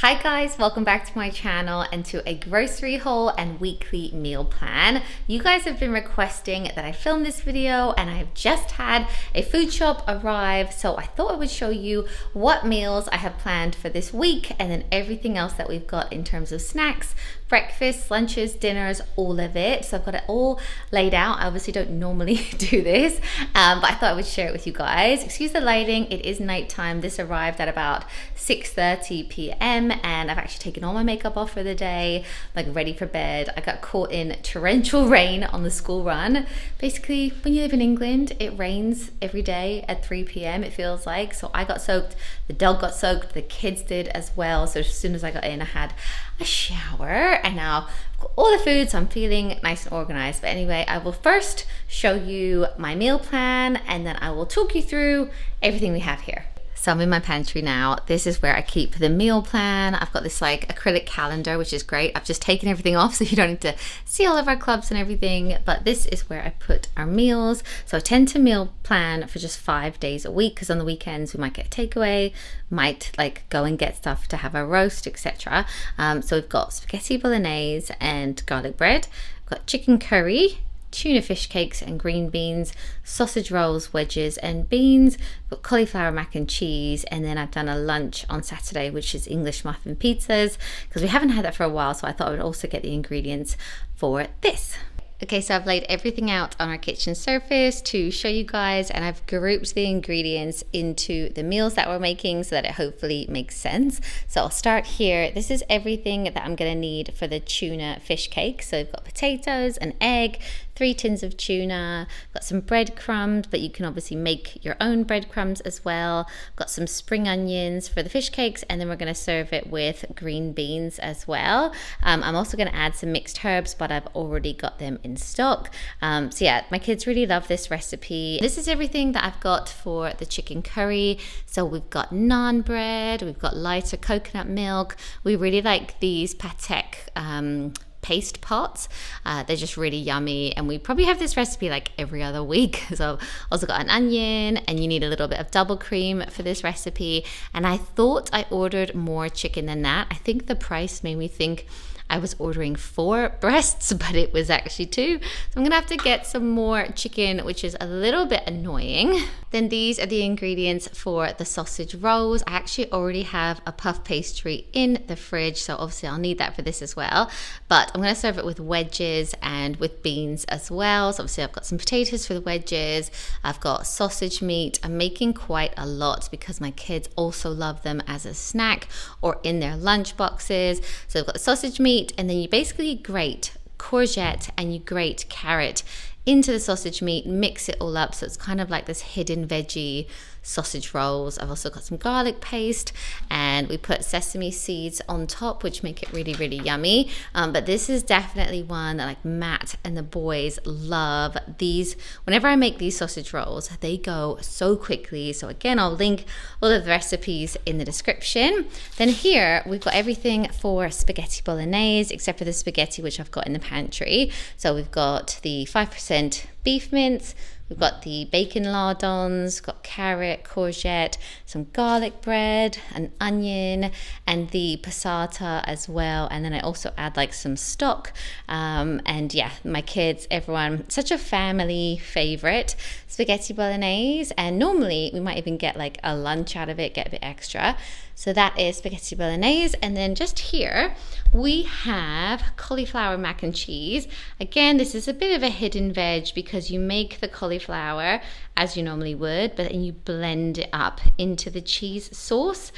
Hi guys, welcome back to my channel and to a grocery haul and weekly meal plan. You guys have been requesting that I film this video and I've just had a food shop arrive, so I thought I would show you what meals I have planned for this week and then everything else that we've got in terms of snacks, breakfasts, lunches, dinners, all of it. So I've got it all laid out. I obviously don't normally do this, but I thought I would share it with you guys. Excuse the lighting, it is nighttime. This arrived at about 6:30 p.m. and I've actually taken all my makeup off for the day, like ready for bed. I got caught in torrential rain on the school run. Basically, when you live in England, it rains every day at 3 p.m. it feels like. So I got soaked, the dog got soaked, the kids did as well. So as soon as I got in, I had a shower and now I've got all the food, so I'm feeling nice and organized. But anyway, I will first show you my meal plan and then I will talk you through everything we have here. So I'm in my pantry now. This is where I keep the meal plan. I've got this like acrylic calendar, which is great. I've just taken everything off so you don't need to see all of our clubs and everything, but this is where I put our meals. So I tend to meal plan for just 5 days a week because on the weekends we might get takeaway, might like go and get stuff to have a roast, etc. So we've got spaghetti bolognese and garlic bread. We've got chicken curry, tuna fish cakes and green beans, sausage rolls, wedges and beans, got cauliflower mac and cheese, and then I've done a lunch on Saturday which is English muffin pizzas because we haven't had that for a while, so I thought I would also get the ingredients for this. Okay, so I've laid everything out on our kitchen surface to show you guys, and I've grouped the ingredients into the meals that we're making so that it hopefully makes sense. So I'll start here. This is everything that I'm gonna need for the tuna fish cake. So we've got potatoes, an egg, 3 tins of tuna, got some breadcrumbs, but you can obviously make your own breadcrumbs as well. Got some spring onions for the fish cakes, and then we're gonna serve it with green beans as well. I'm also gonna add some mixed herbs, but I've already got them in stock. So yeah, my kids really love this recipe. This is everything that I've got for the chicken curry. So we've got naan bread, we've got lighter coconut milk. We really like these patek paste pots. They're just really yummy, and we probably have this recipe like every other week. So also got an onion, and you need a little bit of double cream for this recipe, and I thought I ordered more chicken than that. I think the price made me think I was ordering 4 breasts, but it was actually 2. So I'm gonna have to get some more chicken, which is a little bit annoying. Then these are the ingredients for the sausage rolls. I actually already have a puff pastry in the fridge, so obviously I'll need that for this as well. But I'm gonna serve it with wedges and with beans as well. So obviously I've got some potatoes for the wedges. I've got sausage meat. I'm making quite a lot because my kids also love them as a snack or in their lunch boxes. So I've got the sausage meat, and then you basically grate courgette and you grate carrot into the sausage meat, mix it all up, so it's kind of like this hidden veggie sausage rolls. I've also got some garlic paste, and we put sesame seeds on top, which make it really, really yummy. But this is definitely one that like Matt and the boys love. These, whenever I make these sausage rolls, they go so quickly. So again, I'll link all of the recipes in the description. Then here we've got everything for spaghetti bolognese, except for the spaghetti which I've got in the pantry. So we've got the 5% beef mince, we've got the bacon lardons, got carrot, courgette, some garlic bread, an onion, and the passata as well. And then I also add like some stock. And yeah, my kids, everyone, such a family favorite, spaghetti bolognese. And normally we might even get like a lunch out of it, get a bit extra. So that is spaghetti bolognese. And then just here, we have cauliflower mac and cheese. Again, this is a bit of a hidden veg because you make the cauliflower as you normally would, but then you blend it up into the cheese sauce.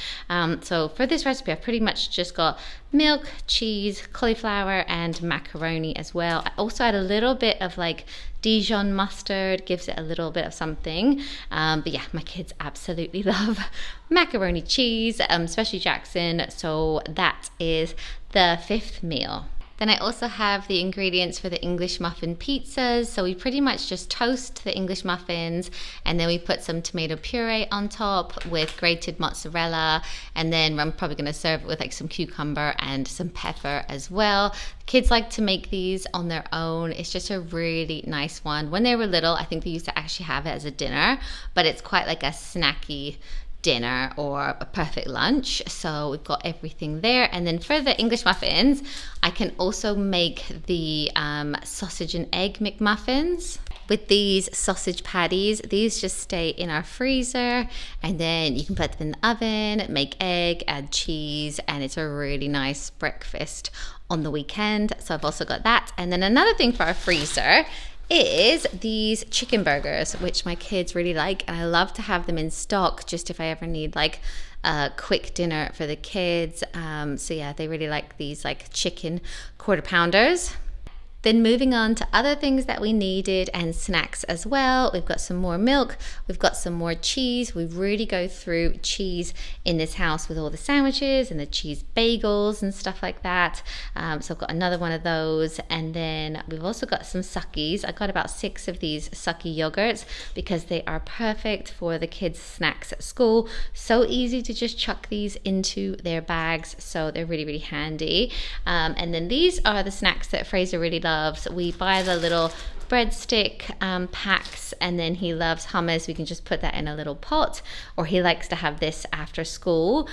So for this recipe, I've pretty much just got milk, cheese, cauliflower, and macaroni as well. I also add a little bit of like Dijon mustard, gives it a little bit of something. But yeah, my kids absolutely love macaroni cheese, especially Jackson. So that is the 5th meal. Then I also have the ingredients for the English muffin pizzas. So we pretty much just toast the English muffins, and then we put some tomato puree on top with grated mozzarella, and then I'm probably gonna serve it with like some cucumber and some pepper as well. Kids like to make these on their own. It's just a really nice one. When they were little, I think they used to actually have it as a dinner, but it's quite like a snacky dinner or a perfect lunch. So we've got everything there. And then for the English muffins, I can also make the sausage and egg McMuffins. With these sausage patties, these just stay in our freezer, and then you can put them in the oven, make egg, add cheese, and it's a really nice breakfast on the weekend. So I've also got that. And then another thing for our freezer is these chicken burgers, which my kids really like, and I love to have them in stock just if I ever need like a quick dinner for the kids. So yeah, they really like these like chicken quarter pounders. Then moving on to other things that we needed and snacks as well. We've got some more milk, we've got some more cheese. We really go through cheese in this house with all the sandwiches and the cheese bagels and stuff like that. So I've got another one of those. And then we've also got some suckies. I got about 6 of these sucky yogurts because they are perfect for the kids' snacks at school. So easy to just chuck these into their bags. So they're really, really handy. And then these are the snacks that Fraser really loves. We buy the little breadstick packs, and then he loves hummus. We can just put that in a little pot, or he likes to have this after school.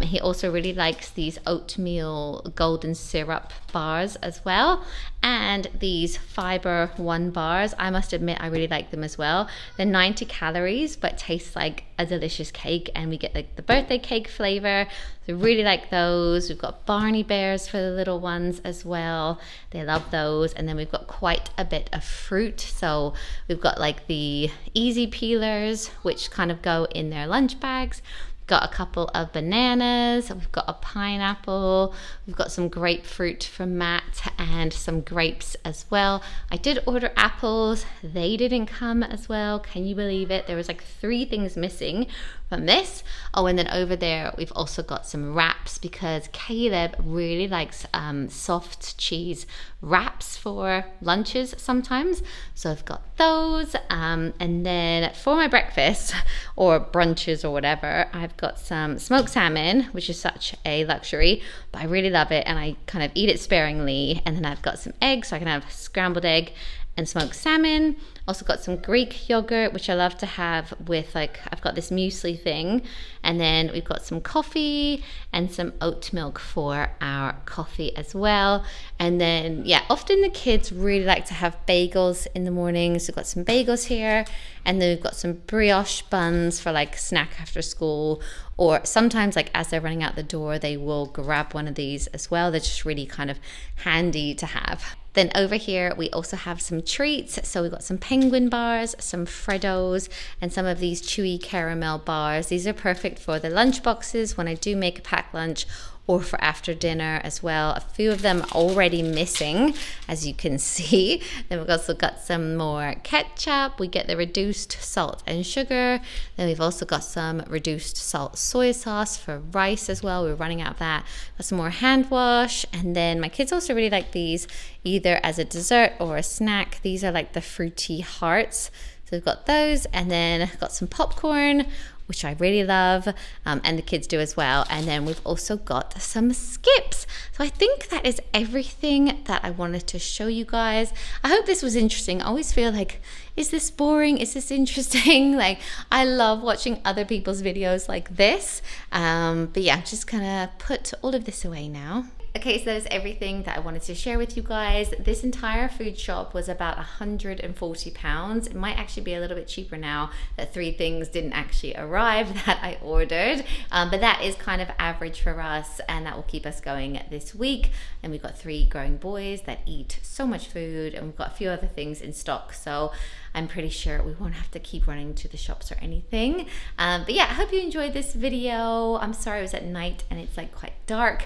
He also really likes these oatmeal golden syrup bars as well, and these Fiber One bars. I must admit I really like them as well. They're 90 calories but taste like a delicious cake, and we get like the birthday cake flavor. So really like those. We've got Barney Bears for the little ones as well. They love those. And then we've got quite a bit of fruit. So we've got like the easy peelers, which kind of go in their lunch bags. Got a couple of bananas, we've got a pineapple, we've got some grapefruit from Matt, and some grapes as well. I did order apples, they didn't come as well. Can you believe it? There was like 3 things missing from this. Oh, and then over there we've also got some wraps because Caleb really likes soft cheese wraps for lunches sometimes. So I've got those. And then for my breakfast or brunches or whatever, I've got some smoked salmon, which is such a luxury, but I really love it and I kind of eat it sparingly. And then I've got some eggs, so I can have scrambled egg and smoked salmon. Also got some Greek yogurt, which I love to have with like, I've got this muesli thing. And then we've got some coffee and some oat milk for our coffee as well. And then, yeah, often the kids really like to have bagels in the morning. So we've got some bagels here. And then we've got some brioche buns for like snack after school. Or sometimes like as they're running out the door, they will grab one of these as well. They're just really kind of handy to have. Then over here, we also have some treats. So we've got some penguin bars, some Freddos, and some of these chewy caramel bars. These are perfect for the lunch boxes when I do make a packed lunch, or for after dinner as well. A few of them already missing, as you can see. Then we've also got some more ketchup. We get the reduced salt and sugar. Then we've also got some reduced salt soy sauce for rice as well. We're running out of that. Got some more hand wash. And then my kids also really like these either as a dessert or a snack. These are like the fruity hearts. So we've got those, and then got some popcorn, which I really love, and the kids do as well. And then we've also got some skips. So I think that is everything that I wanted to show you guys. I hope this was interesting. I always feel like, is this boring? Is this interesting? Like, I love watching other people's videos like this. But yeah, I'm just gonna put all of this away now. Okay, so that is everything that I wanted to share with you guys. This entire food shop was about £140. It might actually be a little bit cheaper now that 3 things didn't actually arrive that I ordered. But that is kind of average for us, and that will keep us going this week. And we've got 3 growing boys that eat so much food, and we've got a few other things in stock. So I'm pretty sure we won't have to keep running to the shops or anything. But yeah, I hope you enjoyed this video. I'm sorry it was at night and it's like quite dark.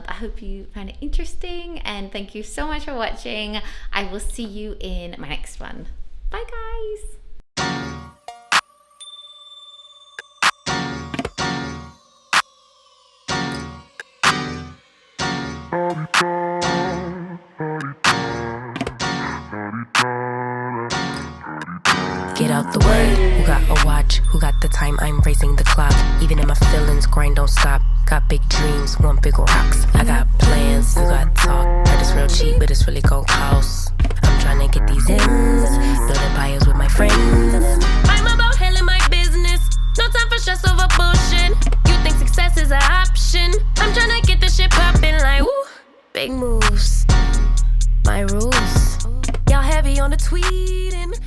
I hope you found it interesting, and thank you so much for watching. I will see you in my next one. Bye guys. Get out the way, who got a watch, who got the time, I'm racing the clock. Even in my feelings, grind don't stop. Got big dreams, want big rocks. I got plans, you got talk. Heard it's real cheap, but it's really gon' cost. I'm tryna get these ends, build empires with my friends. I'm about handling my business, no time for stress over bullshit. You think success is an option? I'm tryna get this shit poppin' like woo. Big moves, my rules. Y'all heavy on the tweeting.